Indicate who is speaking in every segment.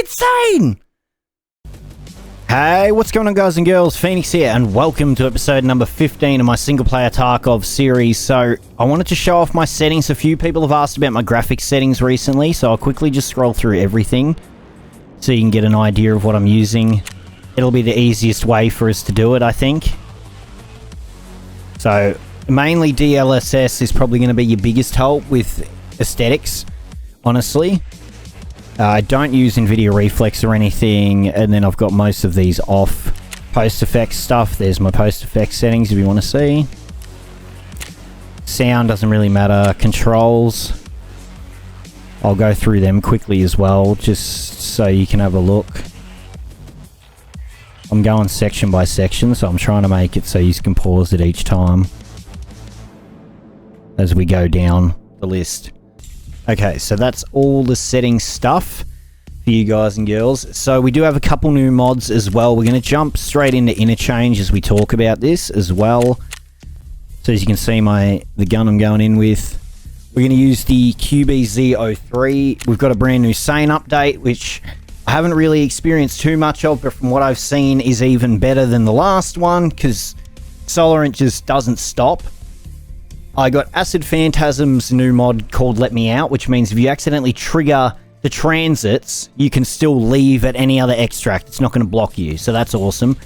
Speaker 1: It's SAIN! Hey, what's going on, guys and girls? Phoenix here, and welcome to episode number 15 of my Single Player Tarkov series. So, I wanted to show off my settings. A few people have asked about my graphics settings recently, so I'll quickly just scroll through everything so you can get an idea of what I'm using. It'll be the easiest way for us to do it, I think. So, mainly DLSS is probably going to be your biggest help with aesthetics, honestly. I don't use NVIDIA Reflex or anything, and then I've got most of these off. Post effects stuff, there's my post effects settings if you want to see. Sound doesn't really matter. Controls, I'll go through them quickly as well, just so you can have a look. I'm going section by section, so I'm trying to make it so you can pause it each time as we go down the list. Okay, so that's all the settings stuff for you guys and girls. So we do have a couple new mods as well. We're going to jump straight into interchange as we talk about this as well. So as you can see, the gun I'm going in with, we're going to use the QBZ03. We've got a brand new SAIN update, which I haven't really experienced too much of, but from what I've seen is even better than the last one, because Solorant just doesn't stop. I got Acid Phantasm's new mod called Let Me Out, which means if you accidentally trigger the transits, you can still leave at any other extract. It's not going to block you, so that's awesome.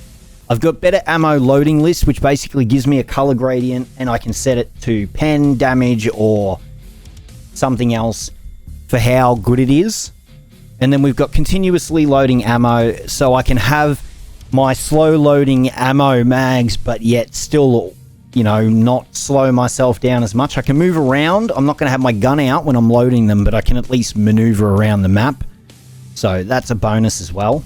Speaker 1: I've got better ammo loading list, which basically gives me a color gradient, and I can set it to pen, damage, or something else for how good it is. And then we've got continuously loading ammo, so I can have my slow loading ammo mags, but yet still, you know, not slow myself down as much. I can move around. I'm not going to have my gun out when I'm loading them, but I can at least maneuver around the map. So that's a bonus as well.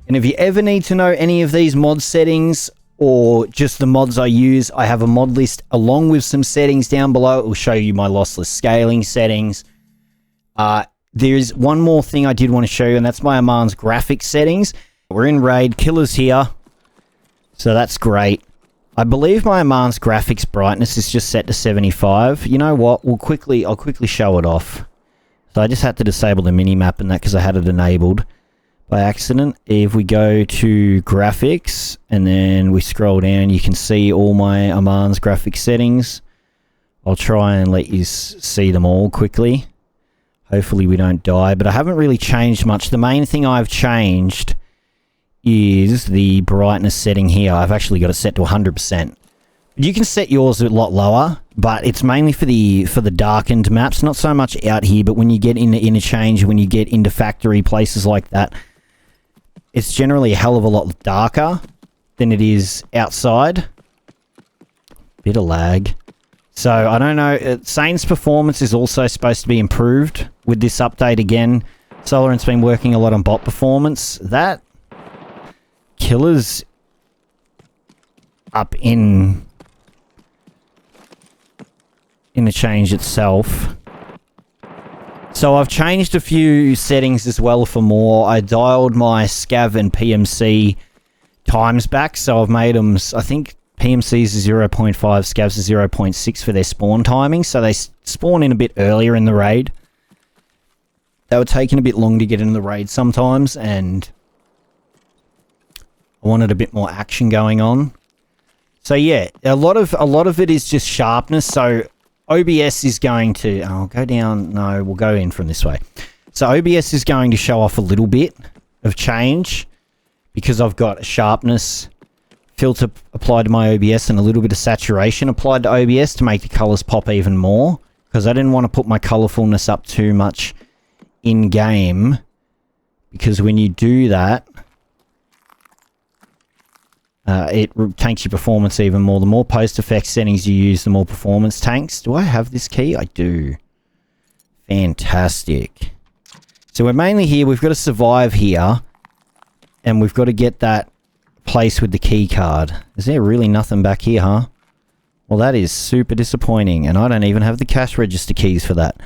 Speaker 1: And if you ever need to know any of these mod settings or just the mods I use, I have a mod list along with some settings down below. It will show you my lossless scaling settings. There's one more thing I did want to show you, and that's my Amands graphics settings. We're in raid. Killer's here. So that's great. I believe my Amands graphics brightness is just set to 75. You know what? I'll quickly show it off. So I just had to disable the minimap and that because I had it enabled by accident. If we go to graphics and then we scroll down, you can see all my Amands graphics settings. I'll try and let you see them all quickly. Hopefully we don't die, but I haven't really changed much. The main thing I've changed is the brightness setting here. I've actually got it set to 100%. You can set yours a lot lower, but it's mainly for the darkened maps, not so much out here, but when you get into interchange, when you get into factory places like that, it's generally a hell of a lot darker than it is outside. Bit of lag. So, I don't know, SAIN's performance is also supposed to be improved with this update again. Solorant's been working a lot on bot performance. That Killer's up in the change itself. So I've changed a few settings as well for more. I dialed my scav and PMC times back, so I've made them, I think PMC's are 0.5, scavs are 0.6 for their spawn timing, so they spawn in a bit earlier in the raid. They were taking a bit long to get into the raid sometimes, and I wanted a bit more action going on. So yeah, a lot of it is just sharpness. So OBS is going to... I'll go down... No, we'll go in from this way. So OBS is going to show off a little bit of change because I've got a sharpness filter applied to my OBS and a little bit of saturation applied to OBS to make the colors pop even more, because I didn't want to put my colorfulness up too much in game, because when you do that, it tanks your performance even more. The more post-effect settings you use, the more performance tanks. Do I have this key? I do. Fantastic. So we're mainly here. We've got to survive here. And we've got to get that place with the key card. Is there really nothing back here, huh? Well, that is super disappointing. And I don't even have the cash register keys for that.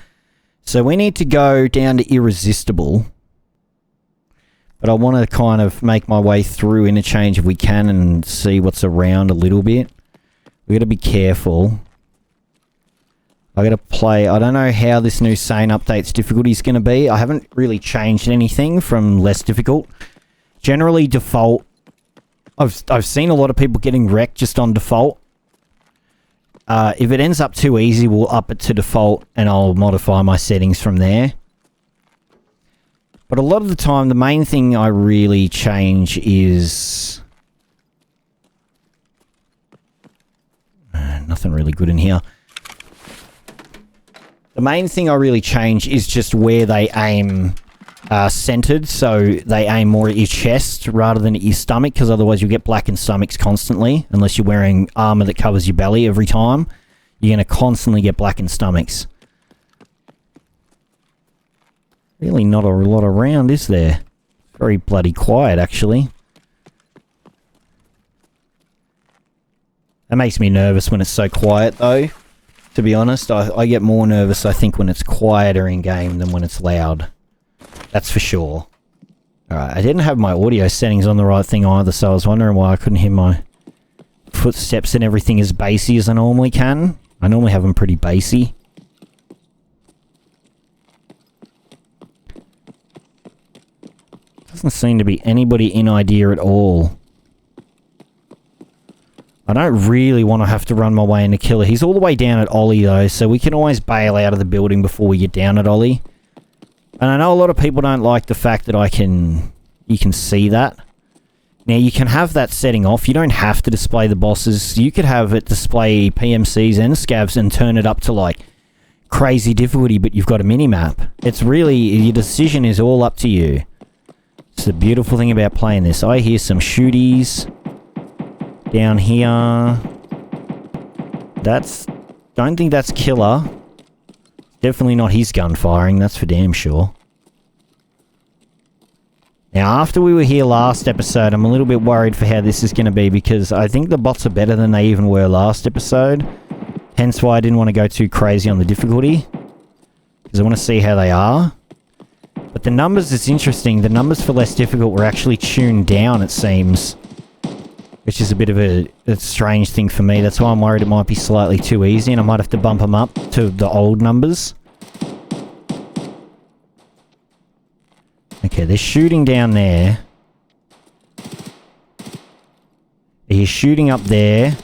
Speaker 1: So we need to go down to Irresistible. But I want to kind of make my way through interchange if we can and see what's around a little bit. We've got to be careful. I gotta play. I don't know how this new SAIN update's difficulty is gonna be. I haven't really changed anything from less difficult. Generally, default. I've seen a lot of people getting wrecked just on default. If it ends up too easy, we'll up it to default and I'll modify my settings from there. But a lot of the time, the main thing I really change is... nothing really good in here. The main thing I really change is just where they aim centered, so they aim more at your chest rather than at your stomach, because otherwise you'll get blackened stomachs constantly, unless you're wearing armor that covers your belly every time. You're going to constantly get blackened stomachs. Really not a lot around, is there? Very bloody quiet, actually. That makes me nervous when it's so quiet, though. To be honest, I get more nervous, I think, when it's quieter in-game than when it's loud. That's for sure. Alright, I didn't have my audio settings on the right thing either, so I was wondering why I couldn't hear my footsteps and everything as bassy as I normally can. I normally have them pretty bassy. Doesn't seem to be anybody in idea at all. I don't really want to have to run my way into killer. He's all the way down at Ollie though, so we can always bail out of the building before we get down at Ollie. And I know a lot of people don't like the fact that you can see that. Now you can have that setting off. You don't have to display the bosses. You could have it display PMCs and scavs and turn it up to like crazy difficulty, but you've got a mini-map. It's really, your decision is all up to you. It's the beautiful thing about playing this. I hear some shooties down here. Don't think that's killer. Definitely not his gun firing, that's for damn sure. Now, after we were here last episode, I'm a little bit worried for how this is going to be, because I think the bots are better than they even were last episode. Hence why I didn't want to go too crazy on the difficulty, because I want to see how they are. But the numbers, it's interesting. The numbers for less difficult were actually tuned down, it seems. Which is a bit of a strange thing for me. That's why I'm worried it might be slightly too easy and I might have to bump them up to the old numbers. Okay, they're shooting down there. He's shooting up there.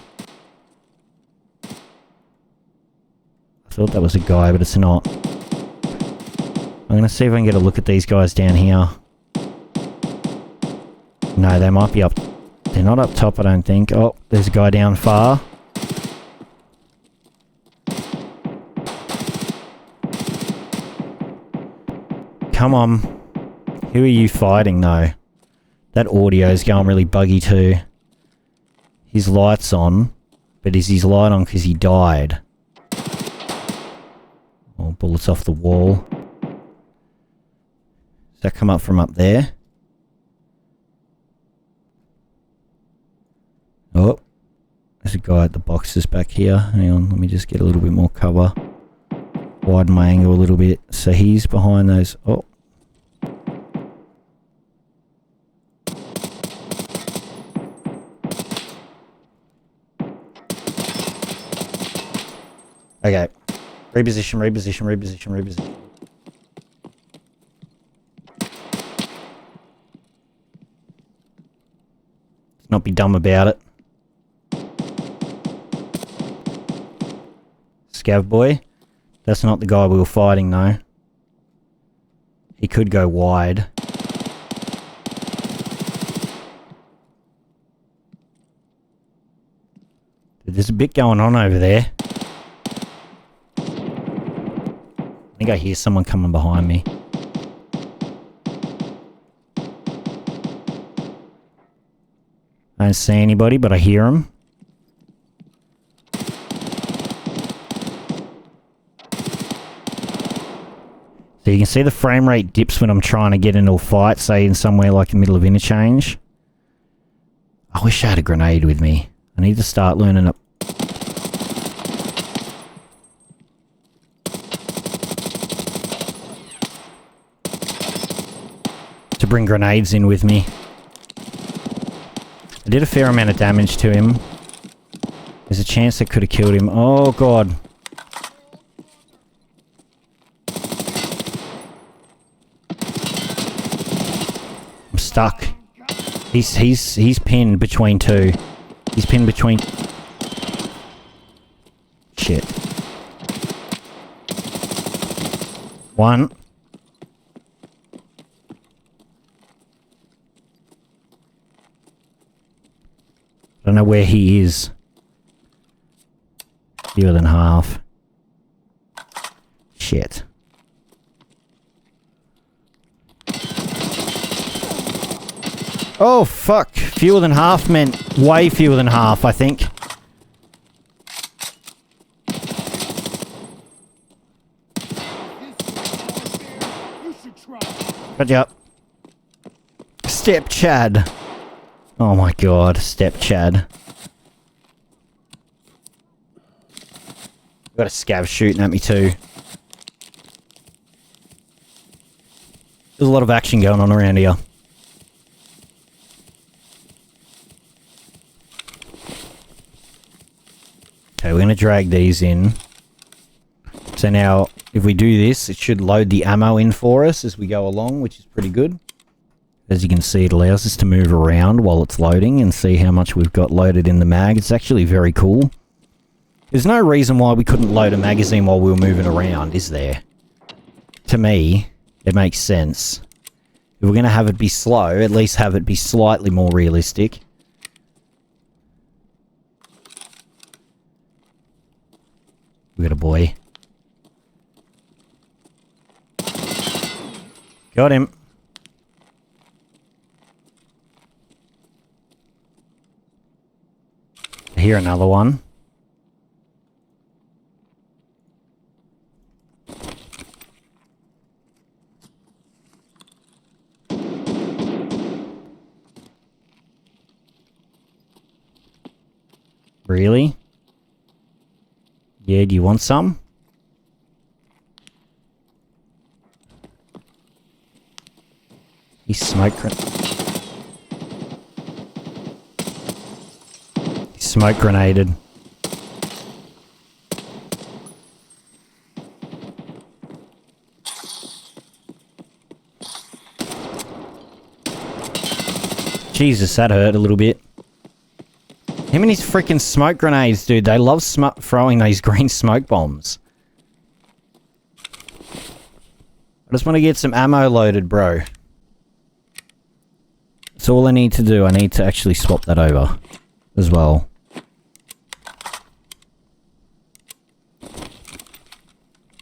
Speaker 1: I thought that was a guy, but it's not. I'm going to see if I can get a look at these guys down here. No, they might be up... They're not up top, I don't think. Oh, there's a guy down far. Come on. Who are you fighting, though? That audio's going really buggy, too. His light's on. But is his light on because he died? Oh, bullets off the wall. Does that come up from up there? Oh, there's a guy at the boxes back here. Hang on, let me just get a little bit more cover. Widen my angle a little bit. So he's behind those... Oh. Okay. Reposition, reposition, reposition, reposition. Let's not be dumb about it. Scav boy. That's not the guy we were fighting, though. He could go wide. There's a bit going on over there. I think I hear someone coming behind me. I don't see anybody, but I hear them. So you can see the frame rate dips when I'm trying to get into a fight, say in somewhere like the middle of interchange. I wish I had a grenade with me. I need to start learning it. To bring grenades in with me. I did a fair amount of damage to him. There's a chance I could have killed him. Oh god. stuck. He's pinned between two. He's pinned between... Shit. One. I don't know where he is. Fewer than half. Shit. Oh, fuck. Fewer than half meant way fewer than half, I think. Got you up. Step Chad. Oh my god, Step Chad. Got a scav shooting at me too. There's a lot of action going on around here. Okay, we're going to drag these in. So now, if we do this, it should load the ammo in for us as we go along, which is pretty good. As you can see, it allows us to move around while it's loading and see how much we've got loaded in the mag. It's actually very cool. There's no reason why we couldn't load a magazine while we were moving around, is there? To me, it makes sense. If we're going to have it be slow, at least have it be slightly more realistic. We got a boy. Got him. I hear another one. Really? Yeah, do you want some? He's smoke grenaded. Jesus, that hurt a little bit. Him and his freaking smoke grenades, dude. They love throwing these green smoke bombs. I just want to get some ammo loaded, bro. That's all I need to do. I need to actually swap that over as well.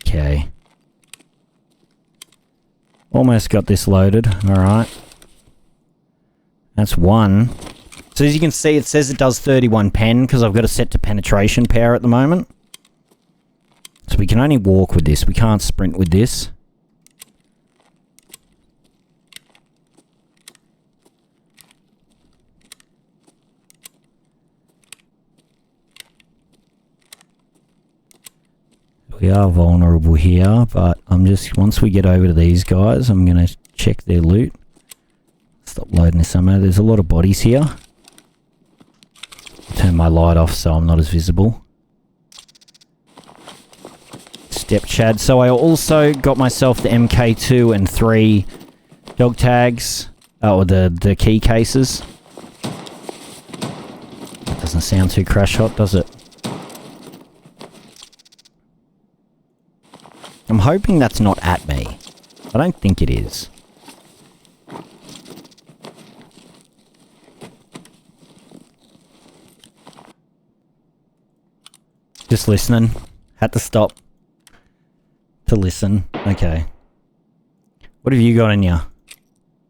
Speaker 1: Okay. Almost got this loaded. Alright. That's one. So as you can see, it says it does 31 pen because I've got it set to penetration power at the moment. So we can only walk with this. We can't sprint with this. We are vulnerable here, but I'm just... Once we get over to these guys, I'm going to check their loot. Stop loading this ammo. There's a lot of bodies here. Turn my light off so I'm not as visible. Step Chad. So I also got myself the MK2 and 3 dog tags. Oh, the key cases. That doesn't sound too crash hot, does it? I'm hoping that's not at me. I don't think it is. Just listening. Had to stop to listen. Okay. What have you got in you?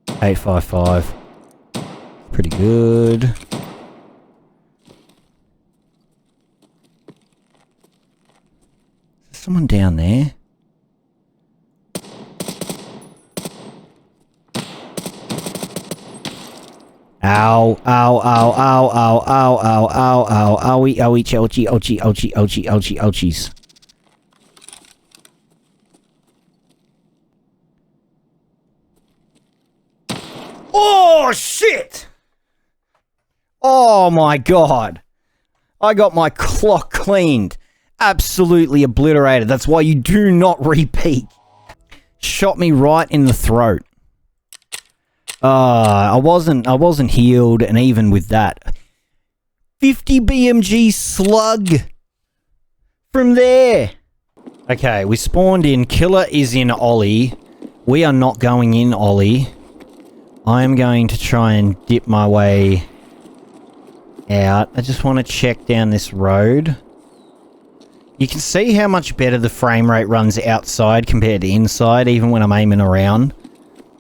Speaker 1: 855. Pretty good. Is there someone down there? Ow, ow, ow, ow, ow, ow, ow, ow, ow, owie, owie, ouchie, ouchie, ouchie, ouchie, ouchie, ouchies. Oh, shit! Oh, my God. I got my clock cleaned. Absolutely obliterated. That's why you do not repeat. Shot me right in the throat. I wasn't healed, and even with that, 50 BMG slug from there. Okay, we spawned in. Killer is in Ollie. We are not going in Ollie. I am going to try and dip my way out. I just want to check down this road. You can see how much better the frame rate runs outside compared to inside, even when I'm aiming around.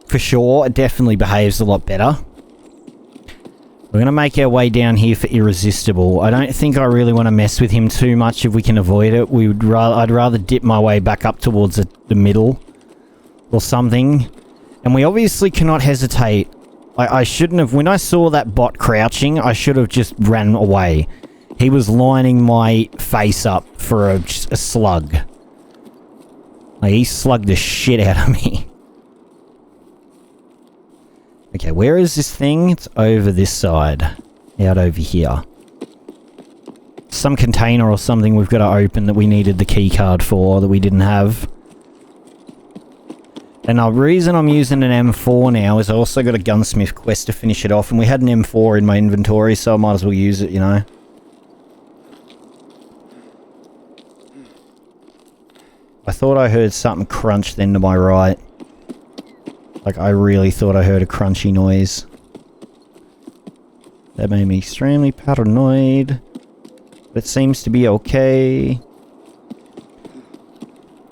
Speaker 1: For sure, it definitely behaves a lot better. We're going to make our way down here for Irresistible. I don't think I really want to mess with him too much if we can avoid it. I'd rather dip my way back up towards the middle or something. And we obviously cannot hesitate. I shouldn't have... When I saw that bot crouching, I should have just ran away. He was lining my face up for a slug. Like, he slugged the shit out of me. Okay, where is this thing? It's over this side. Out over here. Some container or something we've got to open that we needed the key card for that we didn't have. And the reason I'm using an M4 now is I also got a gunsmith quest to finish it off, and we had an M4 in my inventory, so I might as well use it, you know. I thought I heard something crunch then to my right. Like, I really thought I heard a crunchy noise. That made me extremely paranoid. But it seems to be okay.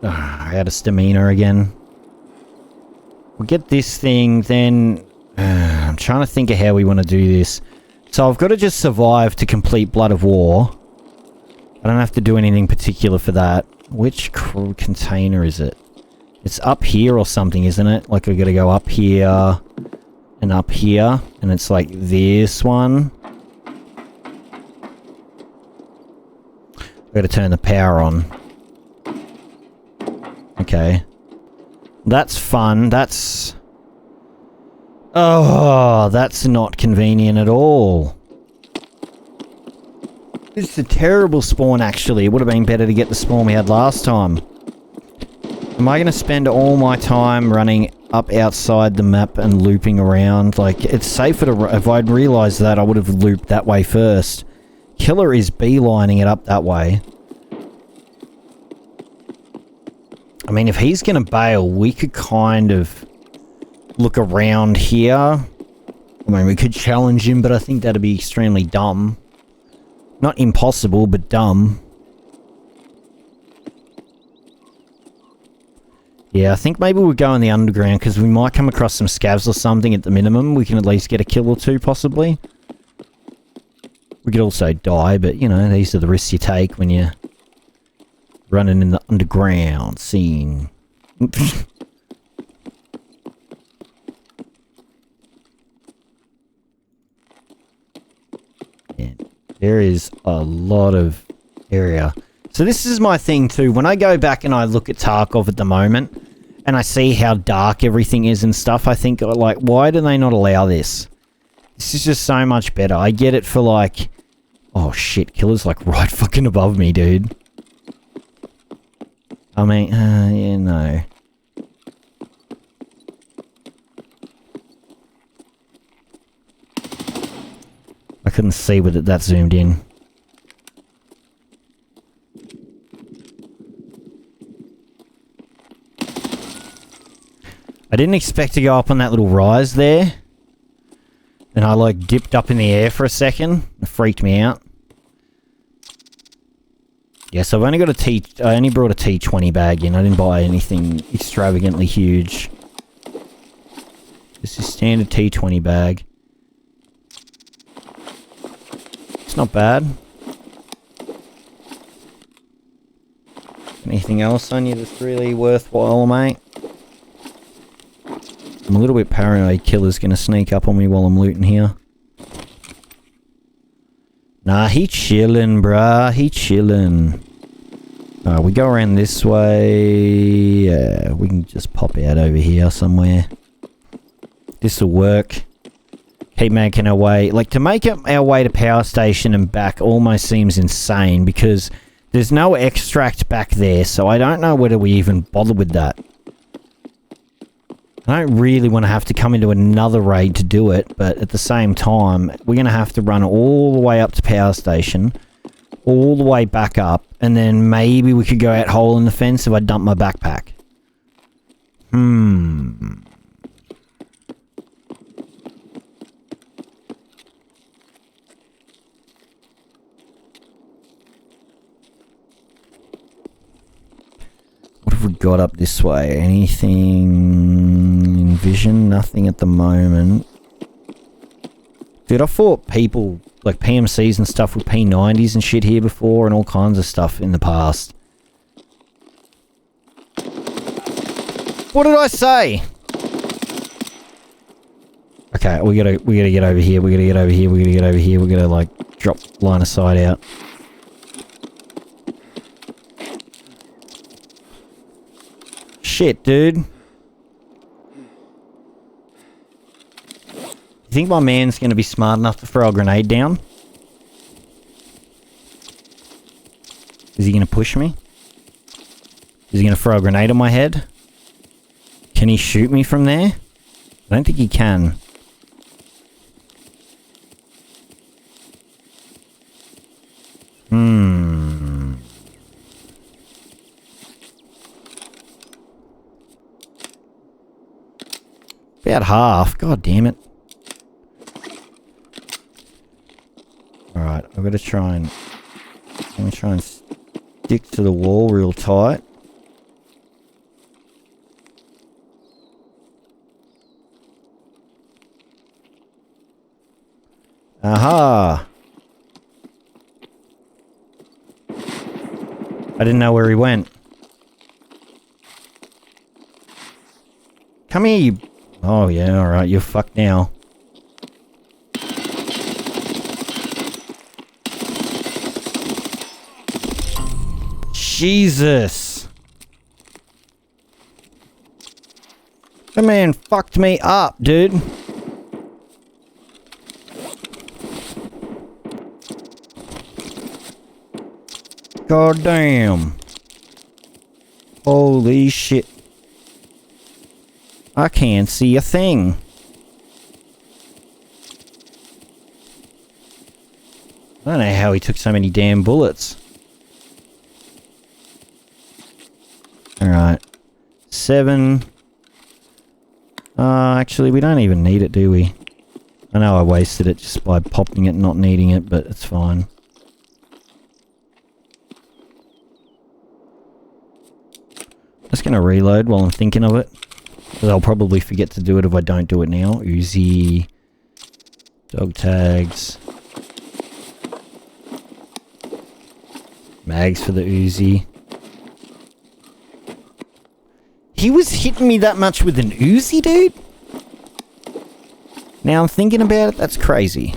Speaker 1: I had a stamina again. We'll get this thing, then... I'm trying to think of how we want to do this. So I've got to just survive to complete Blood of War. I don't have to do anything particular for that. Which container is it? It's up here or something, isn't it? Like, we've got to go up here and up here. And it's like this one. We've got to turn the power on. Okay. That's fun. That's... Oh, that's not convenient at all. It's a terrible spawn, actually. It would have been better to get the spawn we had last time. Am I going to spend all my time running up outside the map and looping around? Like, it's safer to... If I'd realised that, I would have looped that way first. Killer is beelining it up that way. I mean, if he's going to bail, we could kind of look around here. I mean, we could challenge him, but I think that'd be extremely dumb. Not impossible, but dumb. Yeah, I think maybe we'll go in the underground, because we might come across some scavs or something at the minimum. We can at least get a kill or two, possibly. We could also die, but, you know, these are the risks you take when you're running in the underground scene. Yeah, there is a lot of area. So this is my thing too. When I go back and I look at Tarkov at the moment, and I see how dark everything is and stuff, I think, like, why do they not allow this? This is just so much better. I get it for, like... Oh shit, Killer's like right fucking above me, dude. I mean, yeah, no. I couldn't see with it that zoomed in. I didn't expect to go up on that little rise there. And I, like, dipped up in the air for a second. It freaked me out. Yeah, so I've only got I only brought a T20 bag in. I didn't buy anything extravagantly huge. This is standard T20 bag. It's not bad. Anything else on you that's really worthwhile, mate? I'm a little bit paranoid Killer's gonna sneak up on me while I'm looting here. Nah, he chillin', bruh. He chillin'. We go around this way. Yeah, we can just pop out over here somewhere. This'll work. Keep making our way. Like, to make our way to power station and back almost seems insane because there's no extract back there, so I don't know whether we even bother with that. I don't really want to have to come into another raid to do it, but at the same time, we're going to have to run all the way up to power station, all the way back up, and then maybe we could go out hole in the fence if I dump my backpack. What have we got up this way? Anything in vision? Nothing at the moment. Dude, I fought people, like PMCs and stuff with P90s and shit here before and all kinds of stuff in the past. What did I say? Okay, we gotta get over here, we gotta get over here, we gotta get over here, we gotta like drop line of sight out. Shit, dude. You think my man's gonna be smart enough to throw a grenade down? Is he gonna push me? Is he gonna throw a grenade on my head? Can he shoot me from there? I don't think he can. About half. God damn it. Alright, I've got to try and... I'm going to try and stick to the wall real tight. Aha! I didn't know where he went. Come here, you... Oh yeah, alright, you're fucked now. Jesus! That man fucked me up, dude. God damn. Holy shit. I can't see a thing. I don't know how he took so many damn bullets. Alright. 7. Actually, we don't even need it, do we? I know I wasted it just by popping it and not needing it, but it's fine. Just gonna reload while I'm thinking of it. Because I'll probably forget to do it if I don't do it now. Uzi. Dog tags. Mags for the Uzi. He was hitting me that much with an Uzi, dude? Now I'm thinking about it, that's crazy.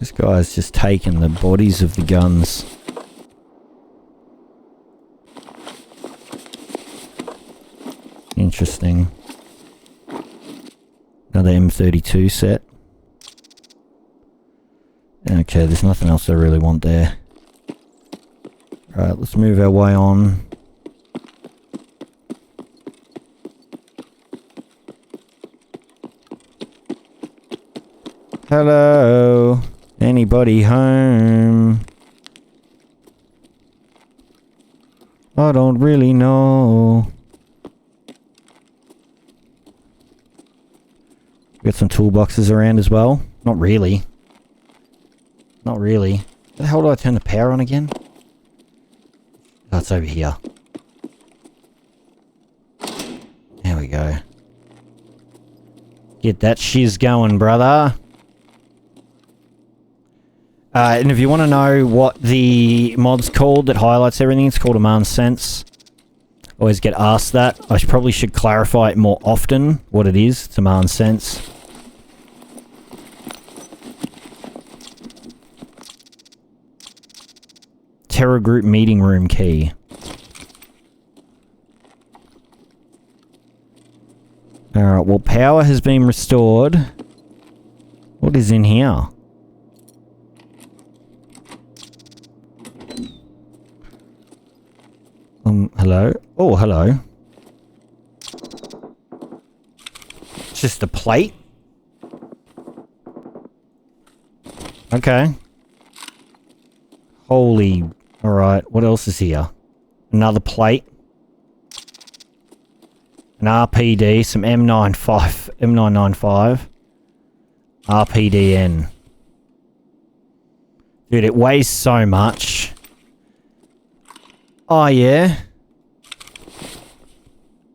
Speaker 1: This guy's just taken the bodies of the guns. Interesting. Another M32 set. Okay, there's nothing else I really want there. Right, let's move our way on. Hello? Anybody home? I don't really know. Got some toolboxes around as well. Not really. Not really. Where the hell do I turn the power on again? Oh, it's over here. There we go. Get that shiz going, brother. And if you want to know what the mod's called that highlights everything, it's called Amands. Always get asked that. I probably should clarify it more often, what it is. It's Amands. Terror Group meeting room key. Alright, well, power has been restored. What is in here? Hello? Oh, hello. It's just a plate. Okay. Holy... Alright, what else is here? Another plate. An RPD, some M995. RPDN. Dude, it weighs so much. Oh, yeah.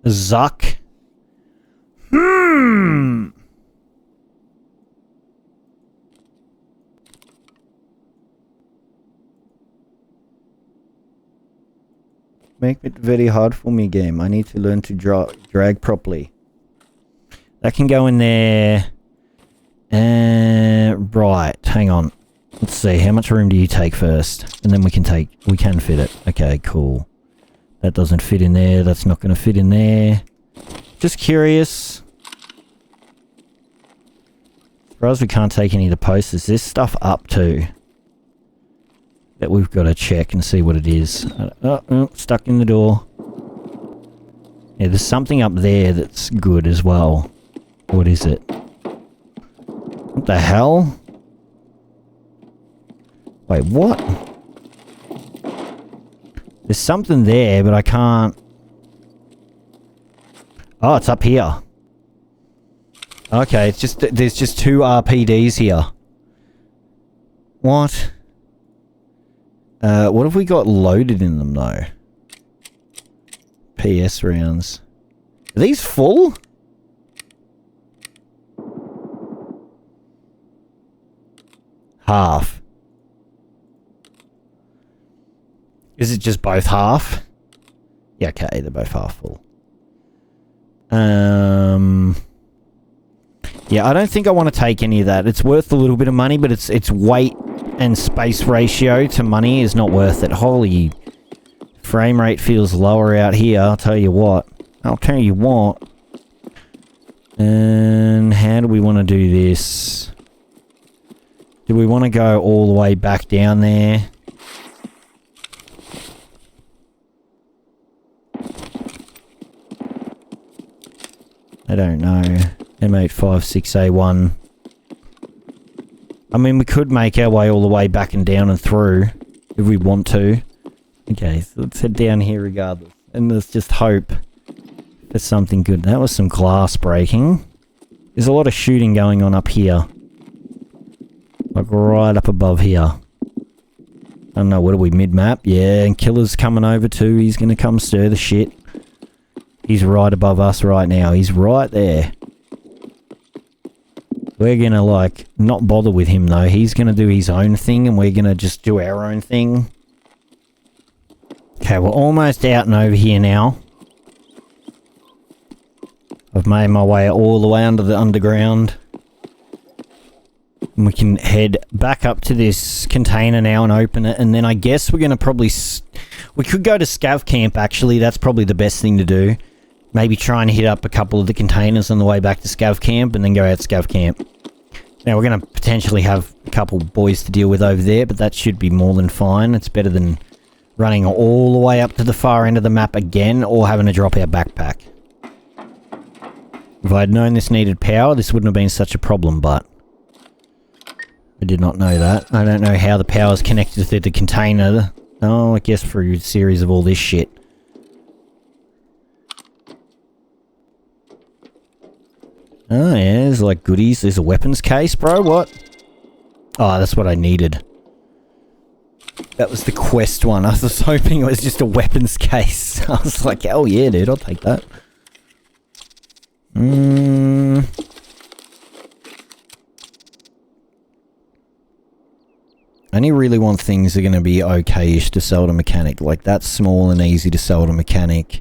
Speaker 1: Zuck. Make it very hard for me, game. I need to learn to drag properly. That can go in there. Right, hang on. Let's see, how much room do you take first? And then we can fit it. Okay, cool. That doesn't fit in there. That's not going to fit in there. Just curious. As far as we can't take any of the posts, is this stuff up too? That we've got to check and see what it is. Oh, stuck in the door. Yeah, there's something up there that's good as well. What is it? What the hell? Wait, what? There's something there, but I can't... Oh, it's up here. Okay, it's just... There's just 2 RPDs here. What? What have we got loaded in them, though? PS rounds. Are these full? Half. Is it just both half? Yeah, okay, they're both half full. Yeah, I don't think I want to take any of that. It's worth a little bit of money, but its weight and space ratio to money is not worth it. Holy... Frame rate feels lower out here, I'll tell you what. And how do we want to do this? Do we want to go all the way back down there? I don't know. M856A1. I mean, we could make our way all the way back and down and through if we want to. Okay, so let's head down here regardless. And let's just hope for something good. That was some glass breaking. There's a lot of shooting going on up here. Like right up above here. I don't know, what are we, mid-map? Yeah, and Killer's coming over too. He's gonna come stir the shit. He's right above us right now. He's right there. We're gonna, like, not bother with him though. He's gonna do his own thing and we're gonna just do our own thing. Okay, we're almost out and over here now. I've made my way all the way under the underground. And we can head back up to this container now and open it. And then I guess we're going to probably... we could go to Scav Camp, actually. That's probably the best thing to do. Maybe try and hit up a couple of the containers on the way back to Scav Camp and then go out to Scav Camp. Now, we're going to potentially have a couple boys to deal with over there, but that should be more than fine. It's better than running all the way up to the far end of the map again or having to drop our backpack. If I had known this needed power, this wouldn't have been such a problem, but... I did not know that. I don't know how the power is connected to the container. Oh, I guess through a series of all this shit. Oh yeah, there's like goodies. There's a weapons case, bro. What? Oh, that's what I needed. That was the quest one. I was hoping it was just a weapons case. I was like, oh yeah, dude, I'll take that. I only really want things that are going to be okay-ish to sell to mechanic. Like, that's small and easy to sell to mechanic.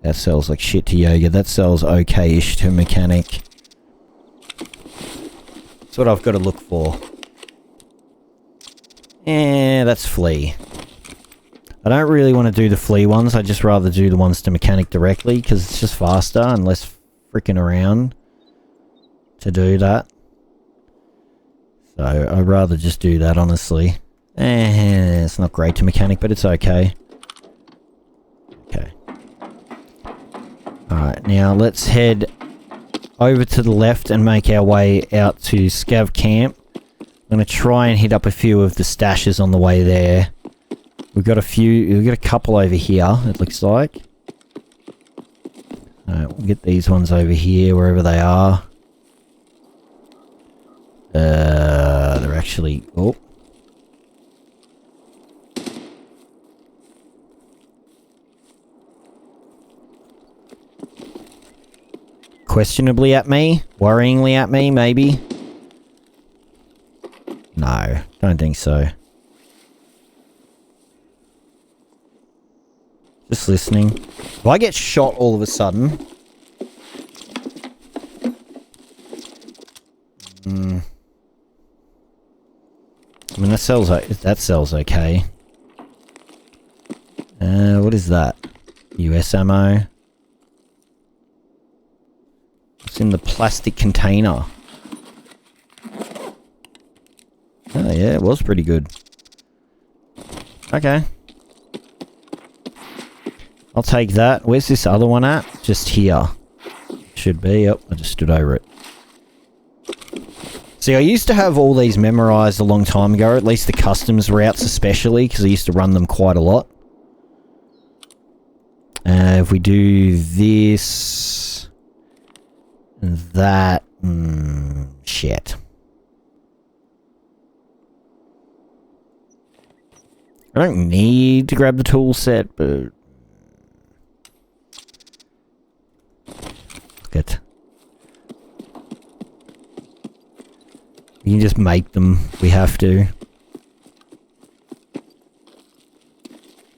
Speaker 1: That sells like shit to Yoga. That sells okay-ish to mechanic. That's what I've got to look for. That's flea. I don't really want to do the flea ones. I'd just rather do the ones to mechanic directly, because it's just faster and less freaking around to do that. So, I'd rather just do that, honestly. It's not great to mechanic, but it's okay. Okay. Alright, now let's head over to the left and make our way out to Scav Camp. I'm going to try and hit up a few of the stashes on the way there. We've got a couple over here, it looks like. Alright, we'll get these ones over here, wherever they are. They're actually... Oh. Questionably at me? Worryingly at me, maybe? No, don't think so. Just listening. If I get shot all of a sudden... I mean, that cell's okay. What is that? US ammo. It's in the plastic container. Oh yeah, it was pretty good. Okay. I'll take that. Where's this other one at? Just here. Should be. Yep, I just stood over it. See, I used to have all these memorized a long time ago, at least the customs routes especially, because I used to run them quite a lot. If we do this... and that... shit. I don't need to grab the tool set, but... look at... we can just make them. We have to.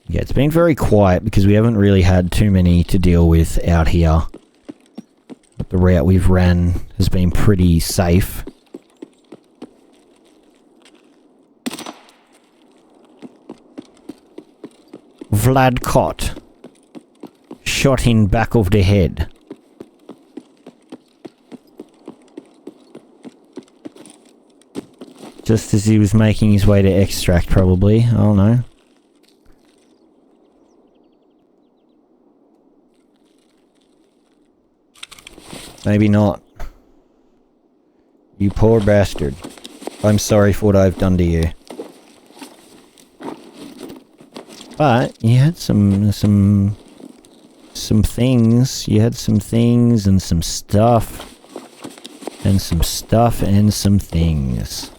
Speaker 1: Yeah, it's been very quiet because we haven't really had too many to deal with out here. But the route we've ran has been pretty safe. Vladkot. Shot in back of the head. Just as he was making his way to extract, probably. I don't know. Maybe not. You poor bastard. I'm sorry for what I've done to you. But you had some things. You had some things and some stuff. And some stuff and some things.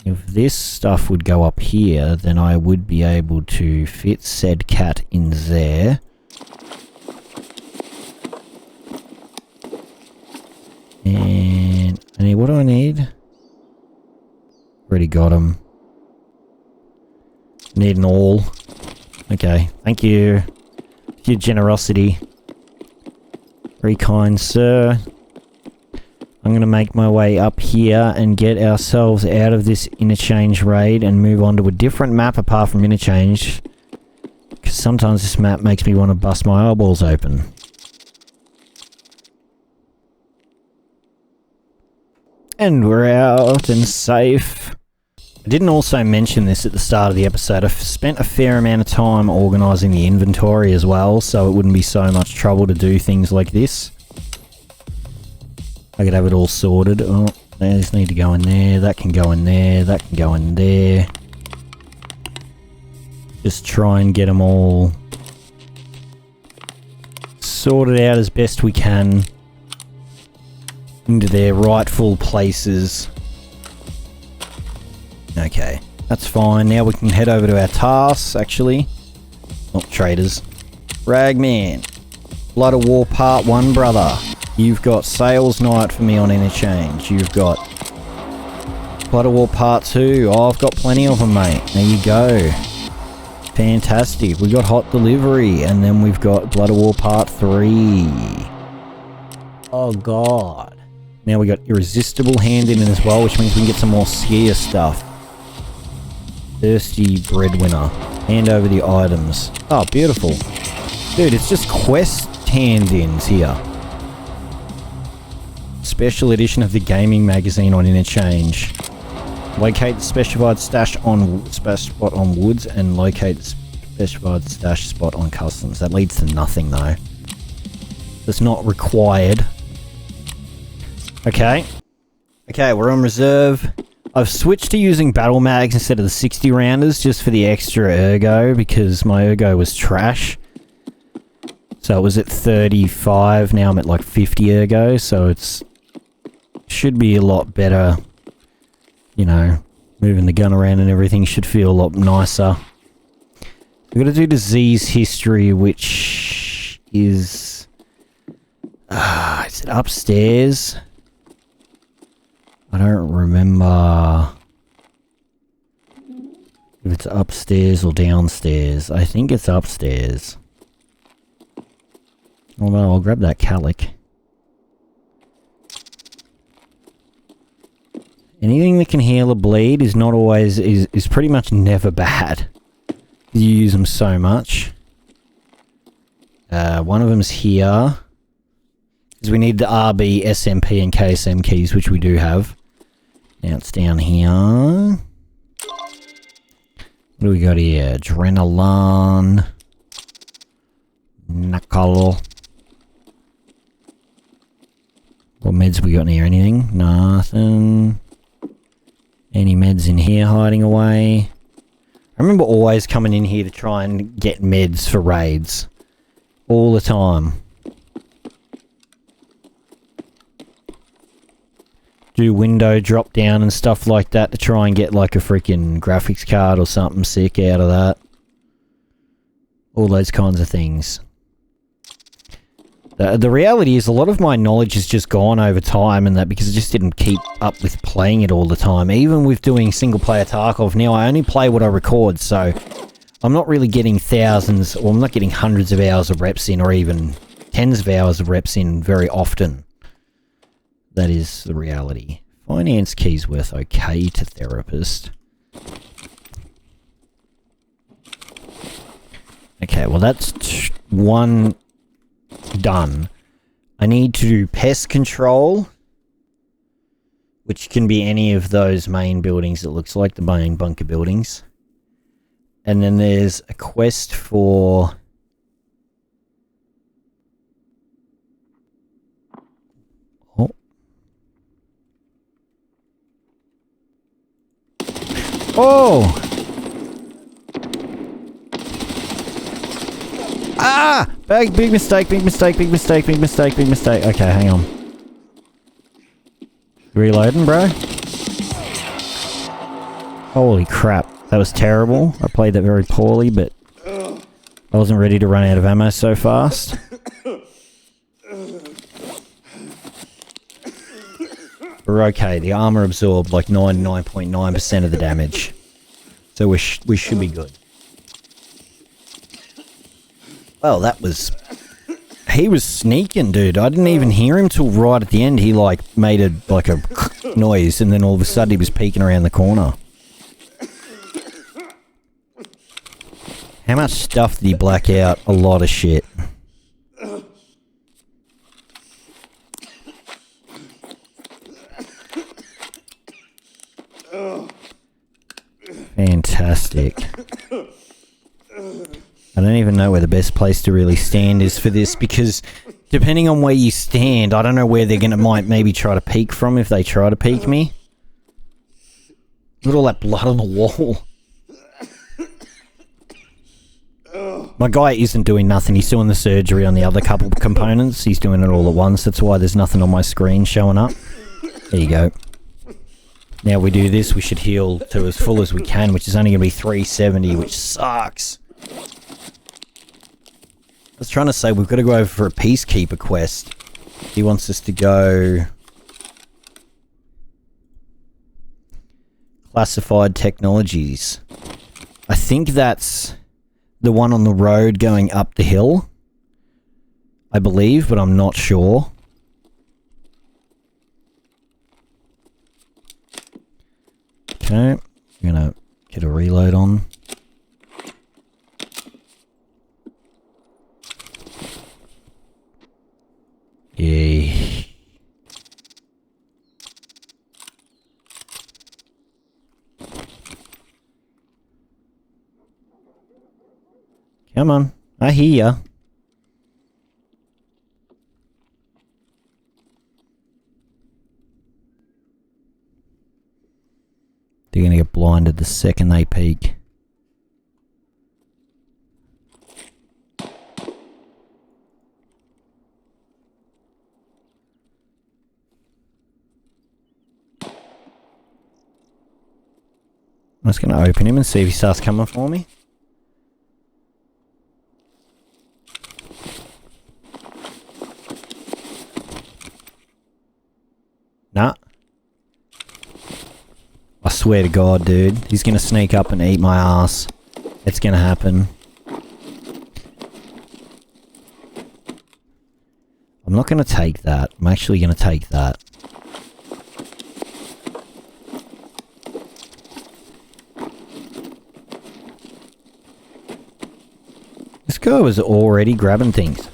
Speaker 1: If this stuff would go up here, then I would be able to fit said cat in there. And I need, what do I need? Already got him. Need an all. Okay, thank you. For your generosity. Very kind, sir. I'm going to make my way up here and get ourselves out of this interchange raid and move on to a different map apart from interchange. Because sometimes this map makes me want to bust my eyeballs open. And we're out and safe. I didn't also mention this at the start of the episode. I've spent a fair amount of time organising the inventory as well, so it wouldn't be so much trouble to do things like this. I could have it all sorted. Oh, these need to go in there. That can go in there. That can go in there. Just try and get them all sorted out as best we can into their rightful places. Okay, that's fine. Now we can head over to our tasks, actually. Not traders. Ragman. Blood of War Part 1, brother. You've got Sales Night for me on Interchange. You've got Blood of War Part 2. Oh, I've got plenty of them, mate. There you go. Fantastic. We got Hot Delivery, and then we've got Blood of War Part 3. Oh, God. Now we got Irresistible Hand in as well, which means we can get some more skier stuff. Thirsty Breadwinner. Hand over the items. Oh, beautiful. Dude, it's just quest hand-ins here. Special edition of the gaming magazine on Interchange. Locate the specified stash on spot on woods and locate the Specified stash spot on customs. That leads to nothing though. It's not required. Okay. Okay, we're on reserve. I've switched to using battle mags instead of the 60 rounders just for the extra ergo because my ergo was trash. So it was at 35, now I'm at like 50 ergo, so it's should be a lot better, you know, moving the gun around and everything should feel a lot nicer. We've got to do the Z's history, which is it upstairs? I don't remember if it's upstairs or downstairs. I think it's upstairs. Oh no, I'll grab that calic. Anything that can heal a bleed is not always, is pretty much never bad. You use them so much. One of them's here. Because we need the RB, SMP and KSM keys, which we do have. Now it's down here. What do we got here? Adrenaline. Knuckle. What meds we got in here? Anything? Nothing. Any meds in here hiding away? I remember always coming in here to try and get meds for raids. All the time. Do window drop down and stuff like that to try and get like a freaking graphics card or something sick out of that. All those kinds of things. The reality is a lot of my knowledge has just gone over time and that because I just didn't keep up with playing it all the time. Even with doing Single Player Tarkov, now I only play what I record, so I'm not really getting thousands, or I'm not getting hundreds of hours of reps in, or even tens of hours of reps in very often. That is the reality. Finance keys worth okay to therapist. Okay, well that's one done. I need to do pest control, which can be any of those main buildings. It looks like the main bunker buildings. And then there's a quest for oh! Ah! Big mistake, big mistake, big mistake, big mistake, big mistake. Okay, hang on. Reloading, bro. Holy crap. That was terrible. I played that very poorly, but I wasn't ready to run out of ammo so fast. We're okay. The armor absorbed like 99.9% of the damage. So we should be good. Well, that was... He was sneaking, dude. I didn't even hear him till right at the end. He, like, made a noise, and then all of a sudden he was peeking around the corner. How much stuff did he black out? A lot of shit. Fantastic. I don't even know where the best place to really stand is for this, because depending on where you stand, I don't know where they're might maybe try to peek from if they try to peek me. Look at all that blood on the wall. My guy isn't doing nothing. He's doing the surgery on the other couple of components. He's doing it all at once. That's why there's nothing on my screen showing up. There you go. Now we do this, we should heal to as full as we can, which is only going to be 370, which sucks. I was trying to say we've got to go over for a Peacekeeper quest. He wants us to go... Classified Technologies. I think that's the one on the road going up the hill. I believe, but I'm not sure. Okay, I'm gonna get a reload on. Yeah. Come on. I hear ya. They're gonna get blinded the second they peek. I'm just gonna open him and see if he starts coming for me. Nah. I swear to God, dude. He's gonna sneak up and eat my ass. It's gonna happen. I'm not gonna take that. I'm actually gonna take that. This guy was already grabbing things.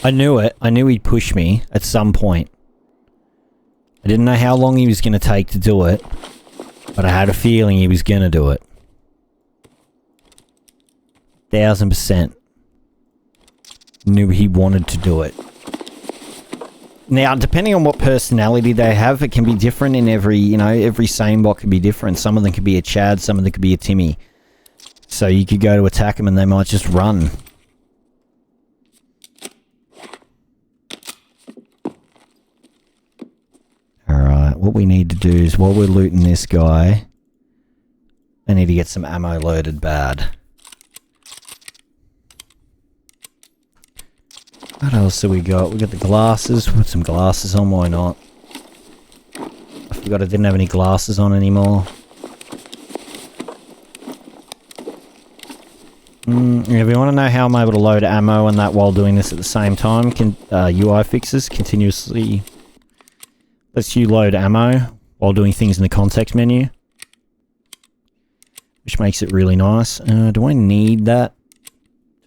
Speaker 1: I knew it. I knew he'd push me at some point. I didn't know how long he was going to take to do it, but I had a feeling he was going to do it. 1000%. Knew he wanted to do it. Now, depending on what personality they have, it can be different in every, you know, every SAIN bot can be different. Some of them could be a Chad, some of them could be a Timmy. So you could go to attack them and they might just run. Alright, what we need to do is, while we're looting this guy, I need to get some ammo loaded bad. What else do we got? We got the glasses. Put some glasses on, why not? I forgot I didn't have any glasses on anymore. If you want to know how I'm able to load ammo and that while doing this at the same time, UI fixes continuously lets you load ammo while doing things in the context menu, which makes it really nice. Do I need that?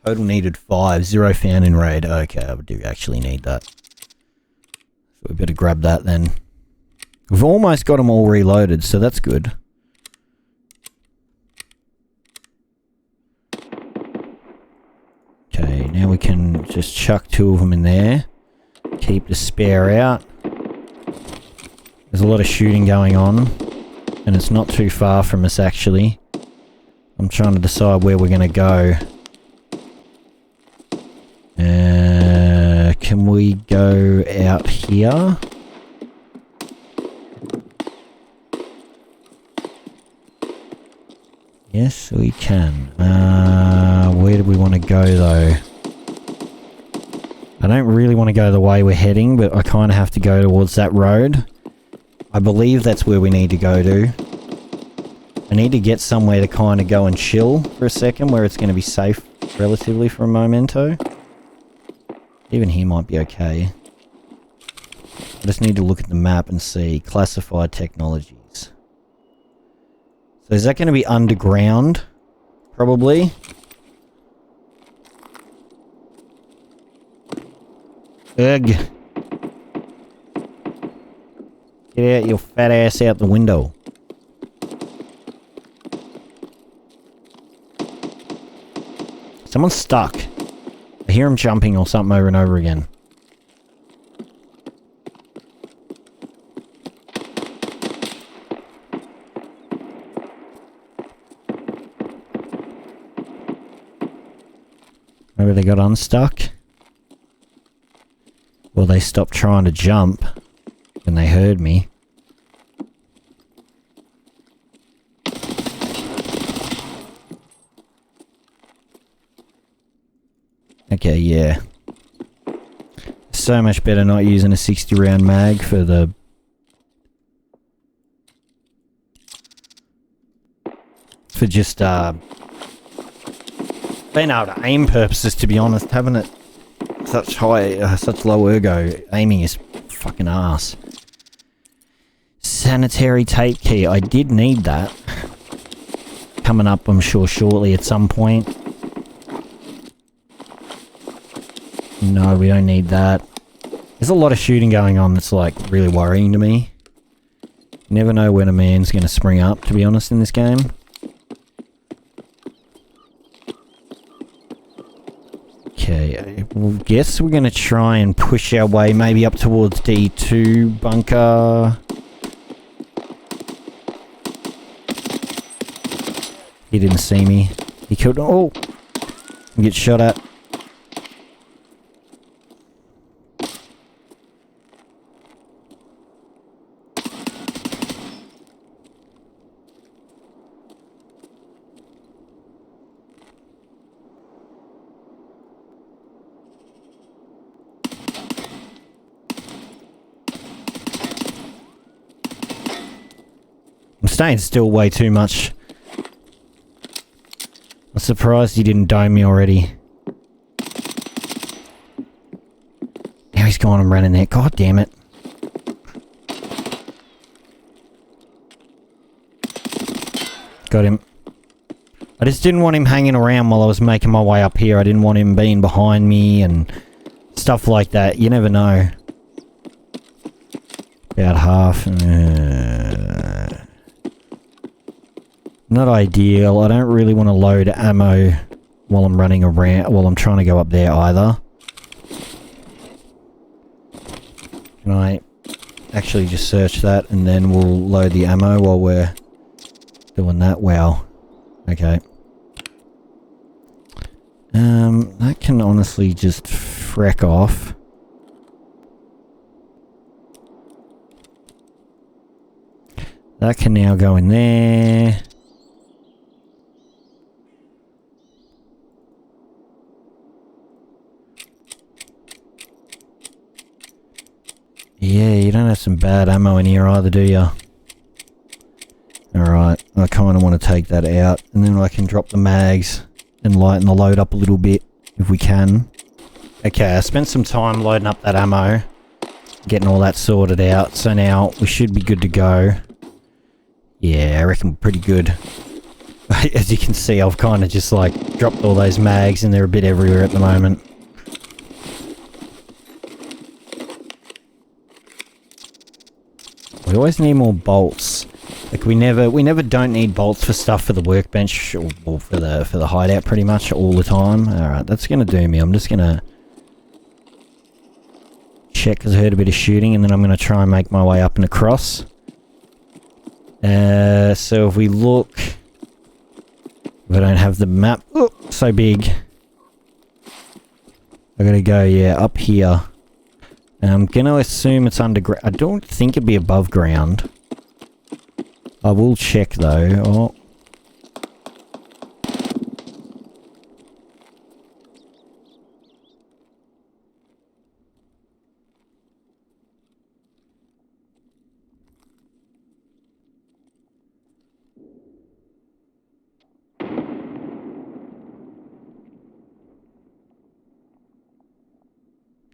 Speaker 1: Total needed 5, 0 found in raid. Okay, I do actually need that. So we better grab that then. We've almost got them all reloaded, so that's good. Okay, now we can just chuck 2 of them in there. Keep the spare out. There's a lot of shooting going on, and it's not too far from us actually. I'm trying to decide where we're going to go. Can we go out here? Yes, we can. Where do we want to go though? I don't really want to go the way we're heading, but I kind of have to go towards that road. I believe that's where we need to go to. I need to get somewhere to kind of go and chill for a second, where it's going to be safe relatively for a momento. Even here might be okay. I just need to look at the map and see classified technologies. So is that going to be underground? Probably. Ugh. Get out your fat ass out the window. Someone's stuck. I hear him jumping or something over and over again. Maybe they got unstuck. Or they stopped trying to jump when they heard me. Okay, yeah. So much better not using a 60 round mag for the... for just, being able to aim purposes, to be honest. Having it such high, such low ergo, aiming is fucking ass. Sanitary tape key. I did need that. Coming up, I'm sure, shortly at some point. No, we don't need that. There's a lot of shooting going on that's like really worrying to me. Never know when a man's going to spring up, to be honest, in this game. Okay, well, guess we're going to try and push our way maybe up towards D2 bunker. He didn't see me. He killed... Oh! Get shot at. I'm staying still way too much. I'm surprised he didn't dome me already. Now he's gone and running there. God damn it. Got him. I just didn't want him hanging around while I was making my way up here. I didn't want him being behind me and stuff like that. You never know. About half. Not ideal. I don't really want to load ammo while I'm running around, while I'm trying to go up there either. Can I actually just search that and then we'll load the ammo while we're doing that? Wow. Okay. That can honestly just freck off. That can now go in there. Yeah, you don't have some bad ammo in here either, do you? Alright, I kind of want to take that out, and then I can drop the mags and lighten the load up a little bit, if we can. Okay, I spent some time loading up that ammo, getting all that sorted out, so now we should be good to go. Yeah, I reckon we're pretty good. As you can see, I've kind of just like dropped all those mags and they're a bit everywhere at the moment. We always need more bolts. Like we never don't need bolts for stuff for the workbench or for the hideout pretty much all the time. Alright, that's gonna do me. I'm just gonna check because I heard a bit of shooting and then I'm gonna try and make my way up and across. So if we look, if I don't have the map, oh, so big. I gotta go, yeah, up here. I'm gonna assume it's underground. I don't think it'd be above ground. I will check though. Oh.